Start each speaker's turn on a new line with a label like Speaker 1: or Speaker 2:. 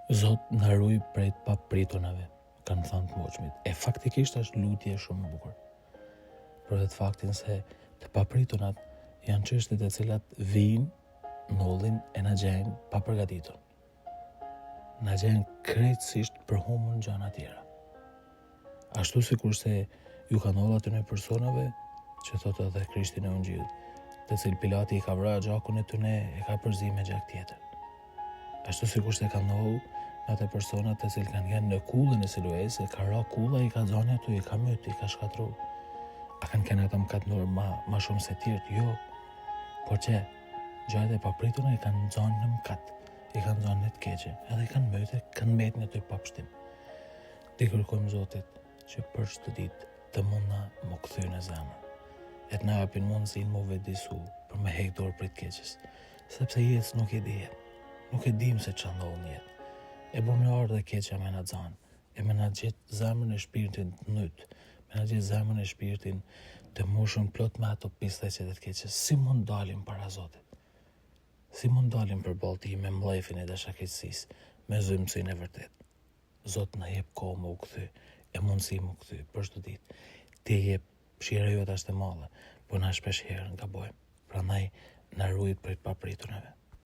Speaker 1: Zot na ruaj prej të papritunave, kanë thënë të moçmit. E faktikisht është lutje shumë e bukur. Për vetë faktin se të papritunat janë çështjet e cilat vijnë, ndodhin e na gjejnë pa përgatitur. Na gjejnë krejtësisht për humbën gjëra tjera. Ashtu sikur se ju ka ndodhur atyre personave që thotë edhe Krishti në Ungjil, të cilë Pilati i ka vrarë gjakun e tyre e ka përzi me gjak tjetër. Ashtu sikur se ka ndodhur ato persona të cilë kanë qenë në kullën e Siloes, e ka ra kulla, i ka xhani aty, i ka myt, i ka shkatruar. A kanë qenë ata mëkatënor ma shumë se tjerët? Jo. Por që gjërat e paprituna i kanë xhanë në mëkat, i kanë xhanë në të keqe, edhe i kanë mytë, kanë mbetë në të pa pështim. Ti kërkojmë Zotit që për çdo ditë të mundna më kthyer në zemër, e të na japin mundësinë më vëdisu për me heq dorë prej të keqes, sepse jetës nuk e dihet. Nuk e dim se ç'a ndodh në jetë. E bomlar dhe keqja me na xhan, e me na gjetë zemrën e shpirtin të nyt, me na gjetë zemrën e shpirtin të moshën plot me ato pisteqet e të keqes. Si mund dalim para Zotit? Si mund dalim përballë tij me mllëfin e dashakeqësisë, me zymsinë e vërtet? Zot na jep kohë më u kthy, e mundësi më u kthy për çdo ditë. Ti jep mëshira jote është e madhe, por na shpesh herë gabojmë. Prandaj na ruaj prej të papriturave.